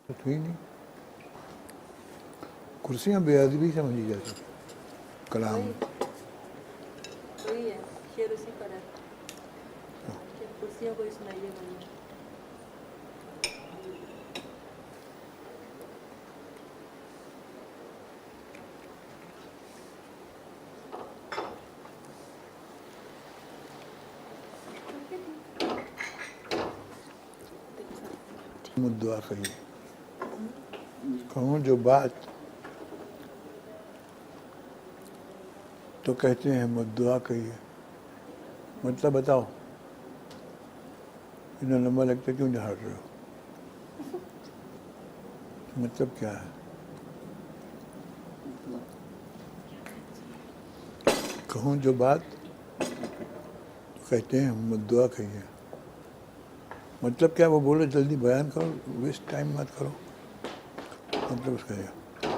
تو ہی نہیں. کرسیاں بے ادبی سمجھی جاتی کلام. وہی ہے شعر اسی پر ہے کہ کرسیوں کو ہی سنائیے بھائی. دعا کہیے. کہوں جو بات تو کہتے ہیں مت دعا کہیے. مطلب بتاؤ. اتنا لمبا لگتا کیوں جھاڑ رہے ہو؟ مطلب کیا ہے؟ کہوں جو بات تو کہتے ہیں مت دعا کہیے. مطلب کیا وہ بولو جلدی بیان کرو, ویسٹ ٹائم مت کرو. مطلب اس کا یہ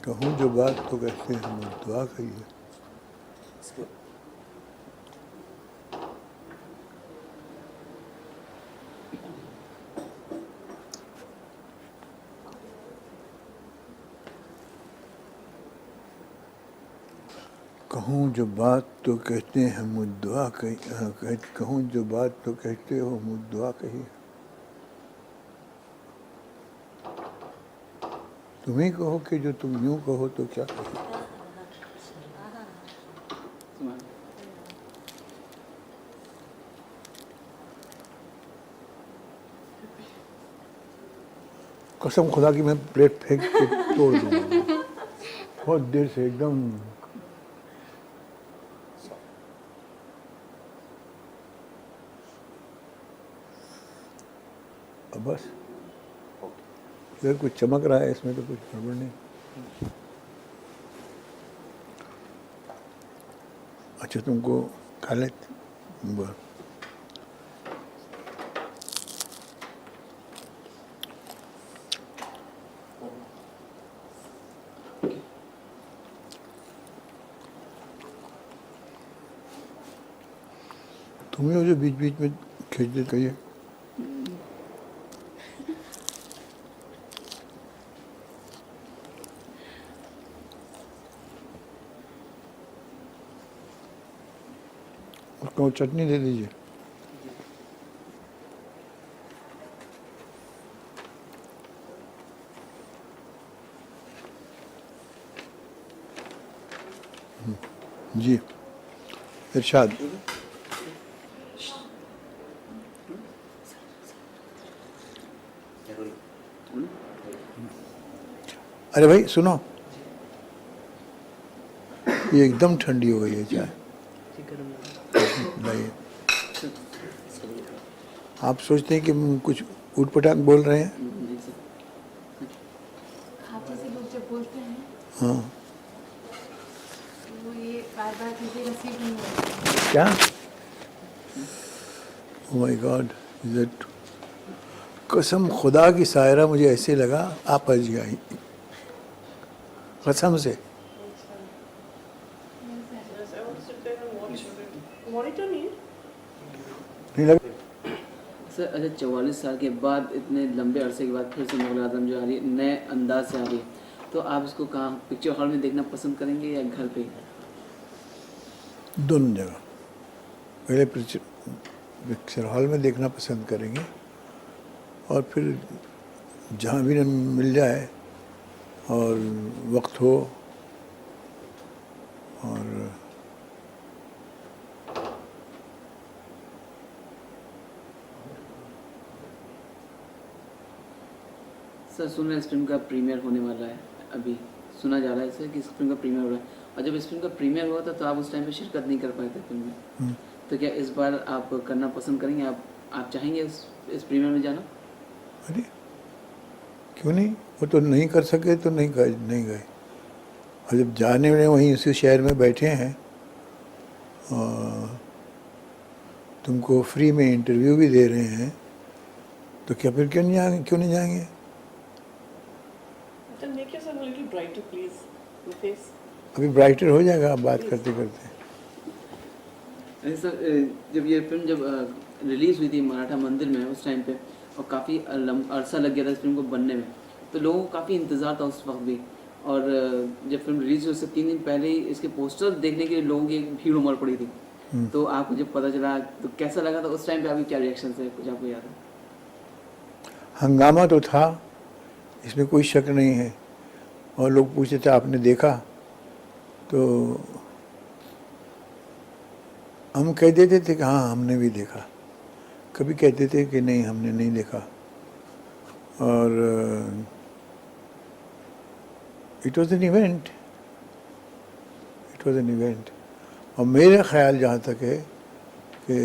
کہوں جو بات تو کہتے ہیں مت دعا کہیے. کہوں جو بات تو کہتے ہیں مجھ دعا کہوں جو بات تو کہتے ہو مجھ دعا کہیے. تم ہی کہو کہ جو تم یوں کہو تو کیا کہو. قسم خدا کی میں پلیٹ پھینک کے توڑ دوں گا. بہت دیر سے ایک دم بس اگر کچھ چمک رہا ہے اس میں تو کچھ گڑبڑ نہیں. اچھا تم کو کھا لیتے. تمہیں وہ جو بیچ بیچ میں کھینچ دے کہیے. اس کو چٹنی دے دیجیے. جی ارشاد. ارے بھائی سنو, یہ ایک دم ٹھنڈی ہو گئی ہے چائے. لائیے. آپ سوچتے ہیں کہ کچھ اوٹ پٹانگ بول رہے ہیں. آپ جیسے لوگ جب بولتے ہیں ہاں وہ یہ بار بار چیزیں نصیب نہیں ہوتی. کیا او مائی گاڈ دیٹ قسم خدا کی سائرہ مجھے ایسے لگا آپ پھنس گئی قسم سے. نہیں لگا. سر اچھا 44 سال کے بعد اتنے لمبے عرصے کے بعد پھر سے مغل اعظم جو آ رہی ہے نئے انداز سے آ رہی ہے, تو آپ اس کو کہاں پکچر ہال میں دیکھنا پسند کریں گے یا گھر پہ؟ دونوں جگہ. پہلے پکچر ہال میں دیکھنا پسند کریں گے اور پھر جہاں بھی مل جائے اور وقت ہو اور سر سنا اس فلم کا پریمیئر ہونے والا ہے, ابھی سنا جا رہا ہے سر کہ اس فلم کا پریمیئر ہو رہا ہے, اور جب اس فلم کا پریمیئر ہوا تھا تو آپ اس ٹائم پہ شرکت نہیں کر پائے تھے فلم میں, تو کیا اس بار آپ کرنا پسند کریں گے؟ آپ چاہیں گے اس پریمیئر میں جانا؟ ارے کیوں نہیں, وہ تو نہیں کر سکے تو نہیں گئے. اور جب جانے میں وہیں اسی شہر میں بیٹھے ہیں اور تم کو فری میں انٹرویو بھی دے رہے ہیں تو کیا پھر کیوں نہیں جائیں گے؟ ابھی برائٹر ہو جائے گا آپ بات کرتے کرتے. سر جب یہ فلم جب ریلیز ہوئی تھی مراٹھا مندر میں اس ٹائم پہ, اور کافی عرصہ لگ گیا تھا اس فلم کو بننے میں, تو لوگوں کو کافی انتظار تھا اس وقت بھی. اور جب فلم ریلیز ہوئی اس سے 3 دن پہلے ہی اس کے پوسٹر دیکھنے کے لیے لوگوں کی ایک بھیڑ امڑ پڑی تھی. تو آپ کو جب پتہ چلا تو کیسا لگا تھا اس ٹائم پہ؟ آپ کے کیا ریئیکشن تھے؟ کچھ آپ کو یاد ہے؟ ہنگامہ تو تھا، اس میں کوئی شک نہیں ہے. اور لوگ پوچھتے تھے آپ نے دیکھا؟ تو ہم کہہ دیتے تھے کہ ہاں ہم نے بھی دیکھا. کبھی کہتے تھے کہ نہیں ہم نے نہیں دیکھا. اور it was an event, it was an event. اور میرا خیال جہاں تک ہے کہ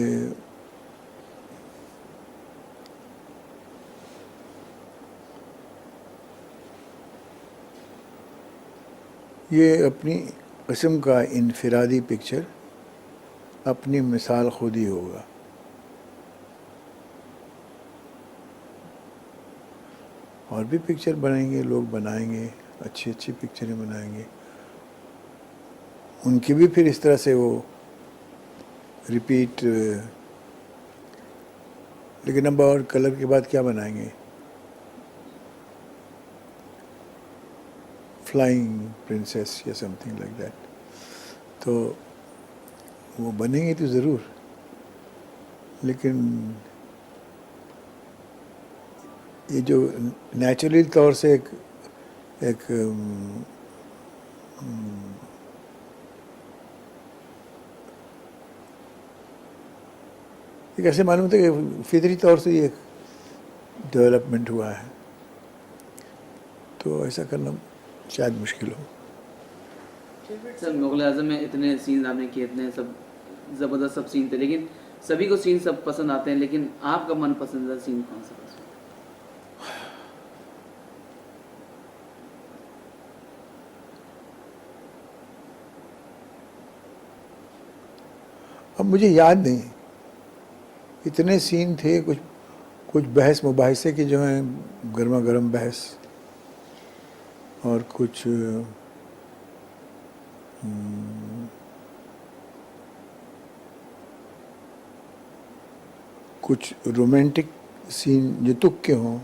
یہ اپنی قسم کا انفرادی پکچر اپنی مثال خود ہی ہوگا. اور بھی پکچر بنائیں گے لوگ، بنائیں گے اچھی اچھی پکچریں بنائیں گے، ان کی بھی پھر اس طرح سے وہ ریپیٹ. لیکن اب اور کلر کے بعد کیا بنائیں گے؟ فلائنگ پرنسس یا سم تھنگ لائک دیٹ. تو وہ بنیں گے تو ضرور، لیکن یہ جو نیچرلی طور سے ایک ایسے معلوم ہوتا ہے کہ فطری طور سے یہ ایک ڈیولپمنٹ ہوا ہے، تو ایسا کرنا شاید مشکل ہو. سر مغل اعظم میں اتنے سینز آپ نے کیے، اتنے سب زبردست سب سین تھے، لیکن سبھی کو سین سب پسند آتے ہیں، لیکن آپ کا من پسندیدہ سین کون سا تھا؟ اب مجھے یاد نہیں، اتنے سین تھے. کچھ بحث مباحثے کے جو ہیں گرما گرم بحث، اور کچھ رومانٹک سین جو تک کے ہوں،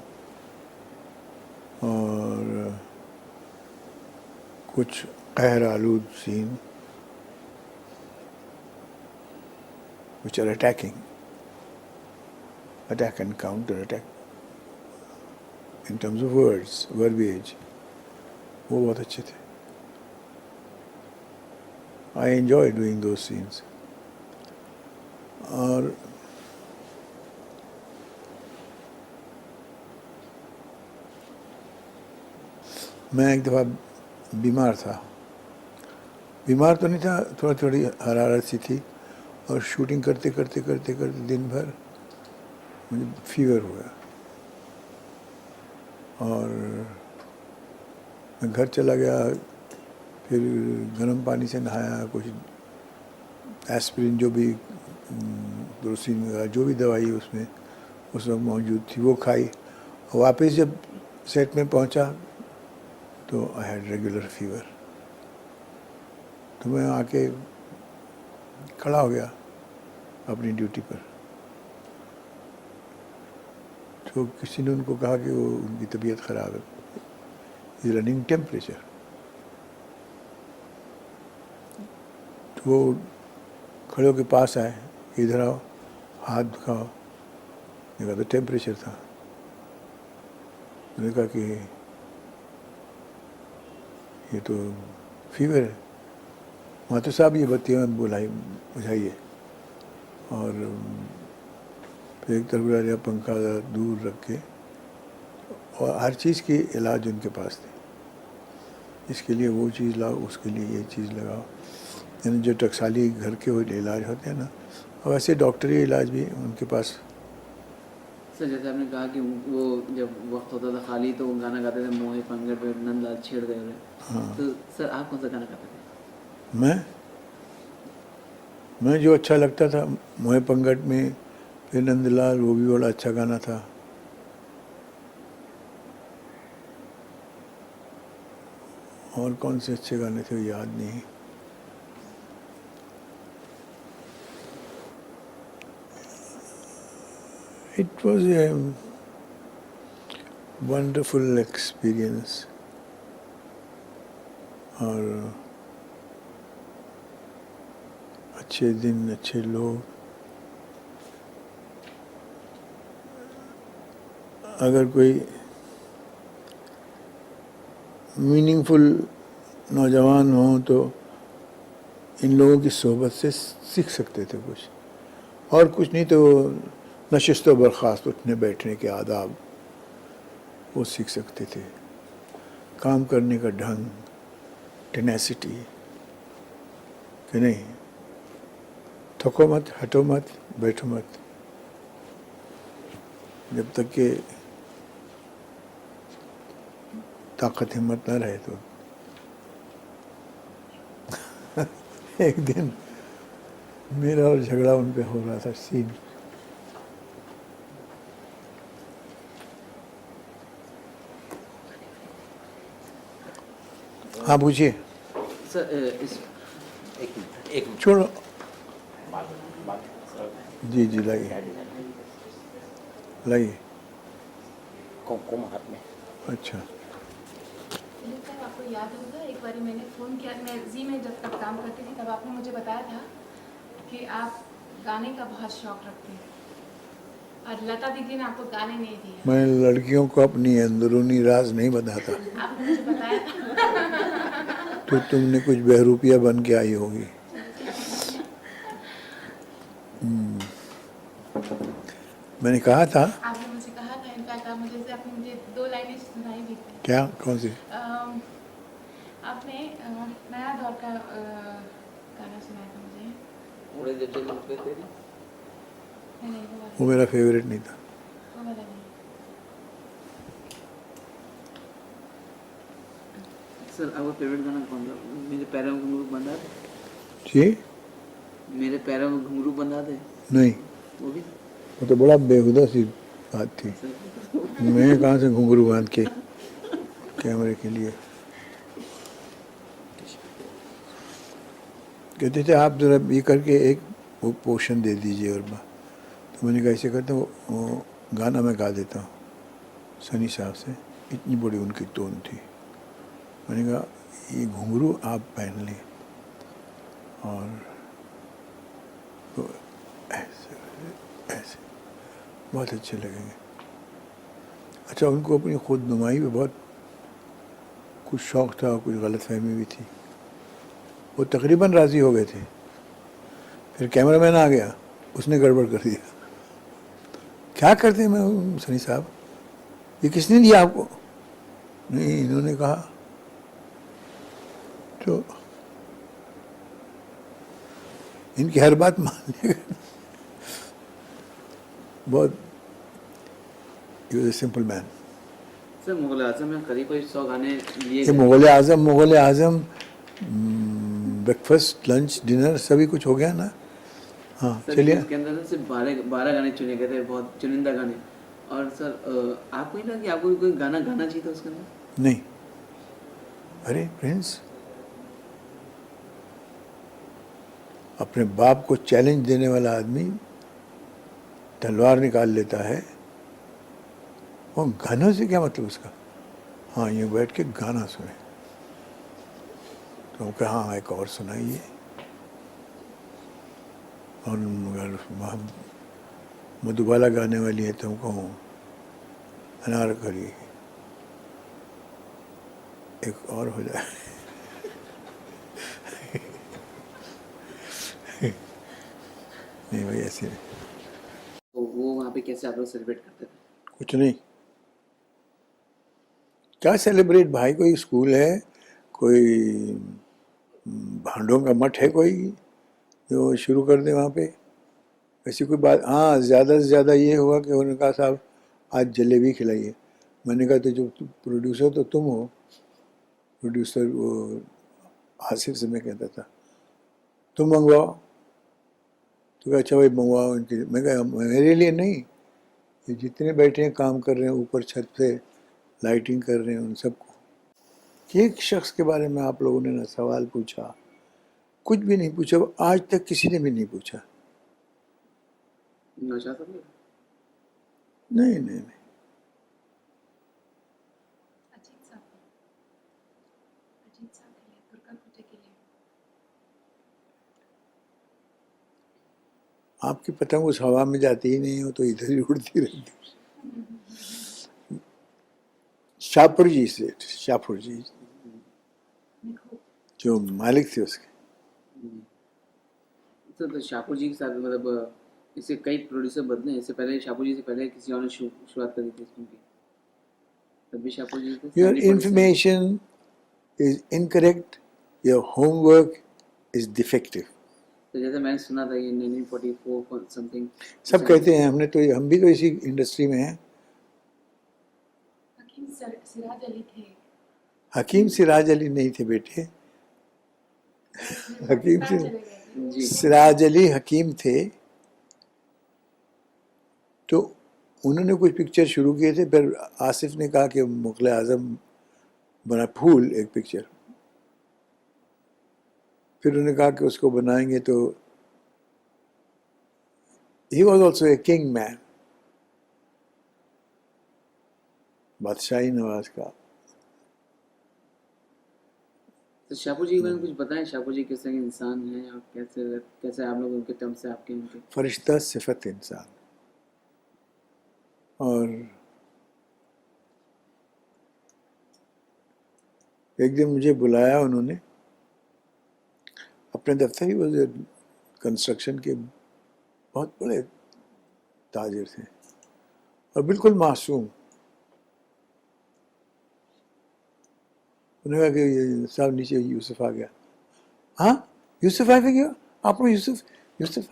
اور کچھ قہر آلود سین which are attacking, attack and counter attack in terms of words, verbiage. وہ بہت اچھے تھے. I enjoy doing those scenes. اور میں ایک دفعہ بیمار تھا، بیمار تو نہیں تھا، تھوڑی حرارت سی تھی، اور شوٹنگ کرتے کرتے کرتے کرتے دن بھر مجھے فیور ہوا، اور میں گھر چلا گیا. پھر گرم پانی سے نہایا، کچھ ایسپرین جو بھی بروسین وغیرہ جو بھی دوائی اس میں اس وقت موجود تھی وہ کھائی. واپس جب سیٹ میں پہنچا تو آئی ہیڈ ریگولر فیور. تو میں آ کے کھڑا ہو گیا اپنی ڈیوٹی پر. تو کسی نے ان کو کہا کہ وہ ان کی طبیعت خراب ہے، رننگ ٹیمپریچر. تو وہ کھڑے ہو کے پاس آئے، ادھر آؤ، ہاتھ دکھاؤ. میں کہا تو ٹیمپریچر تھا. میں نے کہا کہ یہ تو فیور ہے. ماتو صاحب یہ بتیاں بجھائیے. اور پھر ایک طرف لیا پنکھا دور رکھ کے، اور ہر چیز کی علاج ان کے پاس تھے. اس کے لیے وہ چیز لاؤ، اس کے لیے یہ چیز لگاؤ. یعنی جو ٹکسالی گھر کے علاج ہوتے ہیں نا، اور ویسے ڈاکٹری علاج بھی ان کے پاس. سر جیسے آپ نے کہا کہ وہ جب وقت ہوتا تھا خالی تو وہ گانا گاتے تھے، موہے پنگڑ پہ نند لال چھیڑ گئے ہوئے. ہاں، تو سر آپ کون سا گانا گاتے تھے؟ میں جو اچھا لگتا تھا موہے پنگٹ میں، پھر نند لال، وہ بھی بڑا اچھا گانا تھا. اور کون سے اچھے گانے تھے یاد نہیں. It was wonderful experience. اور اچھے دن، اچھے لوگ. اگر کوئی میننگ فل نوجوان ہوں تو ان لوگوں کی صحبت سے سیکھ سکتے تھے کچھ، اور کچھ نہیں تو نشست و برخاست، اٹھنے بیٹھنے کے آداب وہ سیکھ سکتے تھے. کام کرنے کا ڈھنگ، ٹینیسٹی، کہ نہیں تھکو مت، ہٹو مت، بیٹھو مت، جب تک کہ طاقت ہمت نہ رہے. تو ایک دن میرا اور جھگڑا ان پہ ہو رہا تھا سین. ہاں پوچھیے. سر اس ایک چھوڑو. بات جی جی لائیے لائیے. کم ہاتھ میں. اچھا. صاحب آپ کو یاد ہوگا ایک بار میں نے فون کیا، میں زی میں جب تک کام کرتی تھی تب آپ نے مجھے بتایا تھا کہ آپ گانے کا بہت شوق رکھتے ہیں، اور لتا دیدی نے آپ کو گانے نہیں دیا. میں لڑکیوں کو اپنی اندرونی راز نہیں بتاتا. آپ نے مجھے بتایا تھا. تو تم نے کچھ بہروپیہ بن کے آئی ہوگی. میں نے کہا تھا. آپ نے مجھے کہا تھا، انفیکٹ آپ نے مجھے 2 لائنیں سنائی بھی تھی. کیا؟ کون سی؟ آپ نے نیا دور کا گانا سنایا تھا مجھے. اڑے جو چل پہ تیری. نہیں وہ میرا فیوریٹ نہیں تھا. وہ والا نہیں. سر آپ کا فیوریٹ گانا کون تھا؟ میرے پیروں میں گھنگرو بندھا دے. جی میرے پیروں میں گھنگرو بندھا دے. نہیں، وہ بھی وہ تو بڑا بےہودہ سی بات تھی. میں کہاں سے گھنگرو باندھ کے کیمرے کے لیے. کہتے تھے آپ ذرا یہ کر کے ایک وہ پورشن دے دیجیے. اور تو میں نے کہا ایسے کرتے وہ گانا میں گا دیتا ہوں سنی صاحب سے. اتنی بڑی ان کی ٹون تھی. میں نے کہا یہ گھنگرو آپ پہن لیں اور تو ایسے ایسے بہت اچھے لگیں گے. اچھا ان کو اپنی خود نمائی پہ بہت کچھ شوق تھا اور کچھ غلط فہمی بھی تھی. وہ تقریباً راضی ہو گئے تھے. پھر کیمرہ مین آ گیا، اس نے گڑبڑ کر دیا. کیا کرتے ہیں میں سنی صاحب، یہ کس نے دیا آپ کو؟ نہیں انہوں نے کہا. تو ان کی ہر بات ماننے کا بہت سمپل مین. سر مغل اعظم میں قریب کوئی 100 گانے لیے یہ مغل اعظم بریک فاسٹ، لنچ، ڈنر سبھی کچھ ہو گیا نا. ہاں سر چلیے. اس کے اندر صرف 12 گانے چنے گئے تھے، بہت چنندہ گانے. اور سر آپ کو نہیں لگا کہ آپ کو کوئی گانا گانا چاہیے تھا اس کے اندر؟ نہیں. ارے پرنس اپنے باپ کو چیلنج دینے والا آدمی تلوار نکال لیتا ہے. وہ گانوں سے کیا مطلب اس کا؟ ہاں یہ بیٹھ کے گانا سنیں. تو کہ ہاں ایک اور سنائیے. اور مدھوبالا گانے والی ہے تم کو انارکلی ایک اور ہو جائے. نہیں بھائی ایسے نہیں. تو وہ وہاں پہ کیسے آپ لوگ سیلیبریٹ کرتے تھے؟ کچھ نہیں. کیا سیلیبریٹ بھائی؟ کوئی اسکول ہے، کوئی بھانڈوں کا مٹھ ہے کوئی جو شروع کر دے وہاں پہ. ایسی کوئی بات. ہاں زیادہ سے زیادہ یہ ہوا کہ انہوں نے کہا صاحب آج جلیبی کھلائیے. میں نے کہا تو جو پروڈیوسر تو تم ہو. پروڈیوسر وہ آصف سے میں کہتا تھا تم منگواؤ. تو کہا اچھا بھائی منگواؤ ان کے لیے. میں کہا میرے لیے نہیں، یہ جتنے بیٹھے ہیں کام کر رہے ہیں اوپر چھت پہ لائٹنگ کر رہے ہیں ان سب کو. ایک شخص کے بارے میں آپ لوگوں نے نہ سوال پوچھا، کچھ بھی نہیں پوچھا. آج تک کسی نے بھی نہیں پوچھا. نوشاد صاحب نہیں نہیں نہیں. آپ کی پتنگ اس ہوا میں جاتی ہی نہیں ہو تو ادھر ہی اڑتی رہتی. شاپور جی سے، شاپور جی جو مالک تھے اس کے. تو شاپور جی کے ساتھ مطلب اس سے کئی پروڈیوسر بدلے ہیں. اس سے پہلے شاپور جی سے پہلے کسی اور نے شروعات کری تھی اس فلم کی، تب بھی شاپور جی تھے. Your family producer. information is incorrect, your homework is defective. تو جیسے میں نے سنا تھا یہ 1944 سم تھنگ سب کہتے ہیں ہم بھی تو اسی انڈسٹری میں ہیں. حکیم سراج علی تھے. حکیم سراج علی نہیں تھے بیٹے. حکیم پاکستان چلے گئے تھے. جی. سراج علی حکیم تھے تو انہوں نے کچھ پکچر شروع کیے تھے. پھر آصف نے کہا کہ مغل اعظم بنا پھول ایک پکچر، پھر انہوں نے کہا کہ اس کو بنائیں گے تو he was also a king man, بادشاہی نواز کا. تو شاپور جی کے بارے میں کچھ بتائیں. شاپور جی کس طرح کے انسان ہیں اور کیسے آپ لوگ ان کے ٹرم سے آپ کے ان کے فرشتہ صفت انسان. اور ایک دن مجھے بلایا انہوں نے اپنے دفتر ہی. وہ کنسٹرکشن کے بہت بڑے تاجر تھے اور بالکل معصوم. انہوں نے کہا کہ یہ صاحب نیچے یوسف آ گیا. ہاں یوسف آ گیا؟ آپ کو یوسف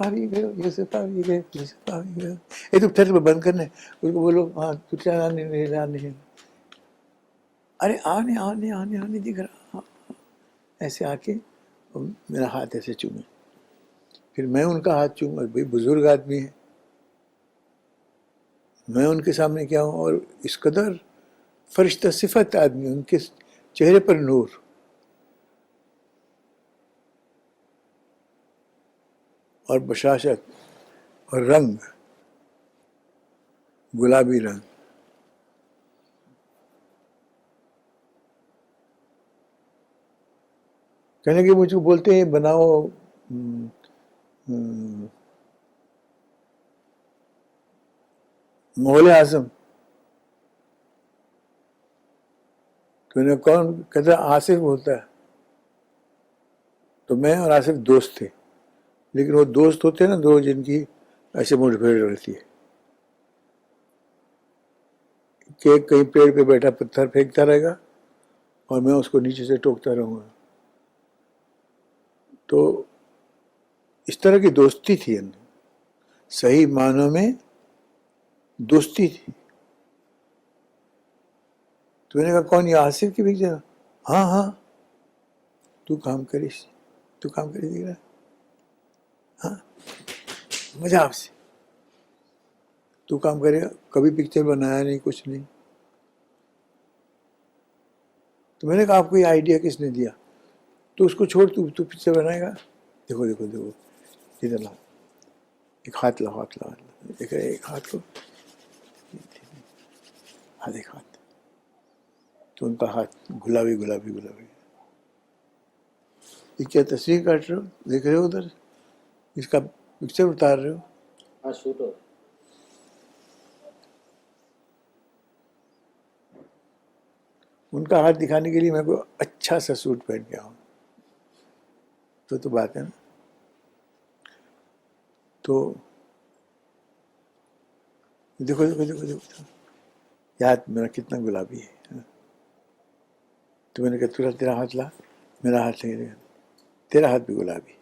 آ گئے، یوسف آ گئے، یوسف آ گیا. یہ تو پھر بند کرنا ہے اس کو، بولو ہاں تو نہیں. ارے آنے دکھ رہا. ایسے آ کے میرا ہاتھ ایسے چومے. پھر میں ان کا ہاتھ چوما. بھائی بزرگ آدمی ہے، میں ان کے سامنے کیا ہوں. اور اس قدر فرشتہ صفت آدمی، ان کے چہرے پر نور. اور بشاشت اور رنگ گلابی رنگ. کہنے کہ مجھ کو بولتے ہیں بناؤ مغل اعظم. تو انہیں کون کہتا ہے؟ آصف ہوتا ہے. تو میں اور آصف دوست تھے، لیکن وہ دوست ہوتے ہیں نا دو جن کی ایسے مٹھ بھیڑ رہتی ہے کہ کہیں پیڑ پہ بیٹھا پتھر پھینکتا رہے گا اور میں اس کو نیچے سے ٹوکتا رہوں گا. تو اس طرح کی دوستی تھی، صحیح معنوں میں دوستی تھی. تو میں نے کہا کون؟ یہ آصف کی پکچر؟ ہاں تو کام کریس دیکھ رہا. ہاں مزہ آپ سے تو کام کرے گا. کبھی پکچر بنایا نہیں، کچھ نہیں. تو میں نے کہا آپ کو یہ آئیڈیا کس نے دیا؟ تو اس کو چھوڑ، تو پکچر بنائے گا. دیکھو ادھر لاؤ، ایک ہاتھ لاؤ. دیکھ رہے ایک ہاتھ کو، ایک ہاتھ. تو ان کا ہاتھ گلابی. یہ کیا تصویر کاٹ رہے ہو؟ دیکھ رہے ہو ادھر اس کا پکچر اتار رہے ہو؟ ہاں شوٹ ہو. ان کا ہاتھ دکھانے کے لیے میں کو اچھا سا سوٹ پہن کے آؤں تو بات ہے نا. تو دیکھو یہ ہاتھ میرا کتنا گلابی ہے. تو میں نے کہا تیرا ہاتھ لا. میرا ہاتھ لے گا، تیرا ہاتھ بھی گلابی.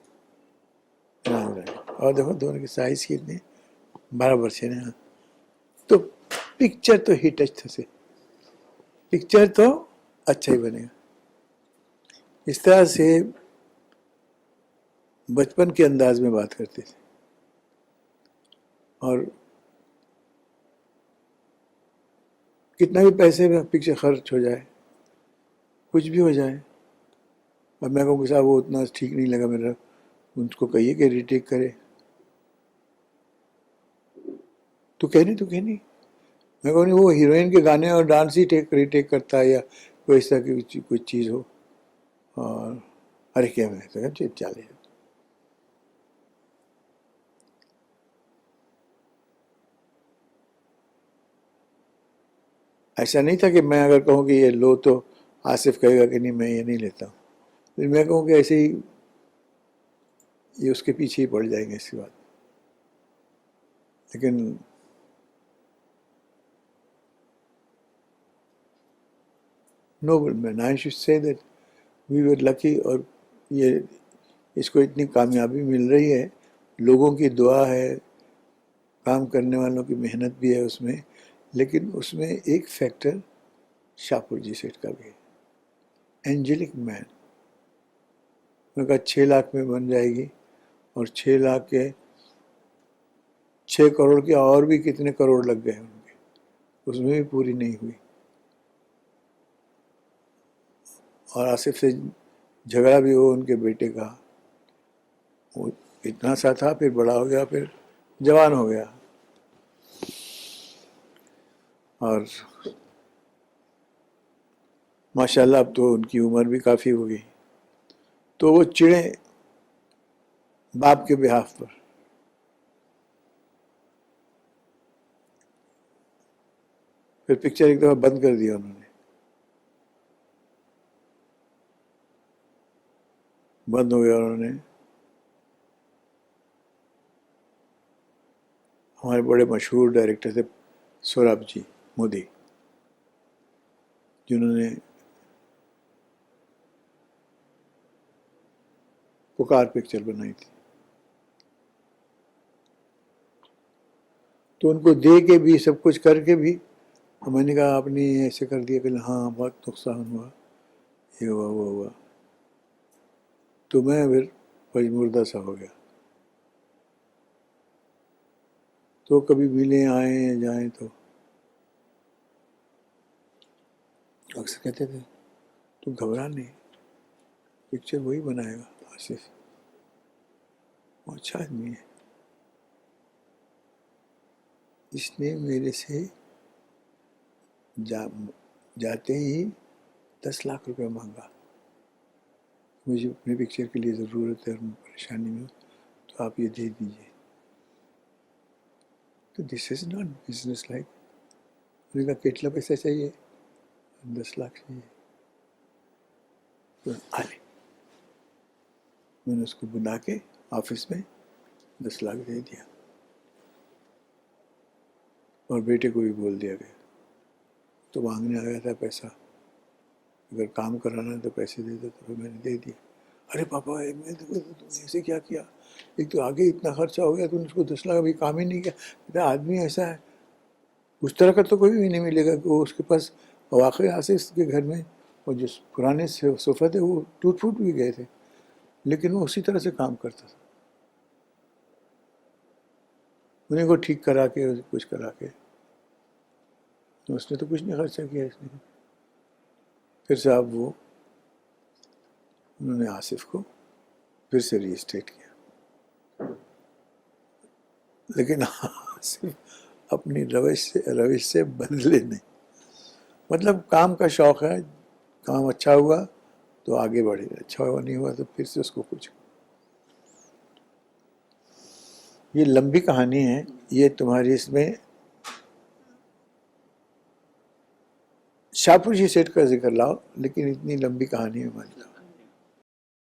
اور دیکھو دونوں کی سائز کتنی برابر سے نا. تو پکچر تو ہٹ اچھا سے، پکچر تو اچھا ہی بنے گا. اس طرح سے بچپن کے انداز میں بات کرتے تھے. اور کتنا بھی پیسے میں پکچر خرچ ہو جائے، کچھ بھی ہو جائے، اور میں کہوں کہ صاحب وہ اتنا ٹھیک نہیں لگا میرا، ان کو کہیے کہ ریٹیک کرے. تو کہنی میں کہوں نہیں، وہ ہیروئن کے گانے اور ڈانس ہی ریٹیک کرتا ہے یا کوئی ایسا کی کوئی چیز ہو. اور ارے کیا میں چالے ایسا نہیں تھا کہ میں اگر کہوں کہ یہ لو تو آصف کہے گا کہ نہیں میں یہ نہیں لیتا ہوں، پھر میں کہوں کہ ایسے ہی یہ اس کے پیچھے ہی پڑ جائیں گے اس کی بات. لیکن نو مین I should say that we ور لکی. اور یہ اس کو اتنی کامیابی مل رہی ہے، لوگوں کی دعا ہے، کام کرنے والوں کی محنت بھی ہے اس میں، لیکن اس میں ایک فیکٹر شاپور جی سیٹ کا بھی ہے. اینجلک مین. میں کہا 6 لاکھ میں بن جائے گی، اور 6 لاکھ کے 6 کروڑ کے اور بھی کتنے کروڑ لگ گئے ان کے، اس میں بھی پوری نہیں ہوئی. اور آصف سے جھگڑا بھی ہو ان کے بیٹے کا، وہ اتنا سا تھا، پھر بڑا ہو گیا، پھر جوان ہو گیا. اور ماشاءاللہ اب تو ان کی عمر بھی کافی ہو گئی، تو وہ چڑے باپ کے بہاف پر. پھر پکچر ایک دفعہ بند کر دیا انہوں نے. بند ہو گیا. انہوں نے ہمارے بڑے مشہور ڈائریکٹر تھے سورابھ جی مودی، جنہوں نے پکار پکچر بنائی تھی. تو ان کو دے کے بھی سب کچھ کر کے بھی میں نے کہا آپ نے ایسے کر دیا کہ ہاں بہت نقصان ہوا، یہ ہوا وہ ہوا. تو میں پھر پجمردہ سا ہو گیا. تو کبھی ملیں آئیں جائیں تو اکثر کہتے تھے تو گھبرا نہیں، پکچر وہی بنائے گا آصف، وہ اچھا آدمی ہے. اس نے میرے سے جاتے ہی 10 لاکھ روپے مانگا، مجھے اپنے پکچر کے لیے ضرورت ہے اور میں پریشانی میں ہوں، تو آپ یہ دے دیجیے. تو دس از ناٹ بزنس لائک. میں نے کہا کتنا پیسہ چاہیے؟ 10 لاکھ چاہیے. تو آلے میں نے اس کو بلا کے آفس میں 10 لاکھ دے دیا، اور بیٹے کو بھی بول دیا گیا. تو مانگنے آ گیا تھا پیسہ، اگر کام کرانا ہے تو پیسے دے دو. تو پھر میں نے دے دیا. ارے پاپا میں تم نے ایسے کیا کیا؟ ایک تو آگے اتنا خرچہ ہو گیا، تو اس کو 10 لاکھ ابھی کام ہی نہیں کیا. اتنا آدمی ایسا ہے، اس طرح کا تو کوئی بھی نہیں ملے گا کہ وہ اس کے پاس. واقعی آصف کے گھر میں وہ جو پرانے صوفہ تھے وہ ٹوٹ پھوٹ بھی گئے تھے، لیکن وہ اسی طرح سے کام کرتا تھا. انہیں کو ٹھیک کرا کے کچھ کرا کے، تو اس نے تو کچھ نہیں خرچہ کیا اس نے. پھر صاحب وہ انہوں نے آصف کو پھر سے ری اسٹیٹ کیا، لیکن آصف اپنی روش سے بدلے نہیں. مطلب کام کا شوق ہے، کام اچھا ہوا تو آگے بڑھے، اچھا ہوا نہیں ہوا تو پھر سے اس کو کچھ. یہ لمبی کہانی ہے، یہ تمہاری اس میں شاپور جی سیٹ کا ذکر لاؤ، لیکن اتنی لمبی کہانی ہے مان لو.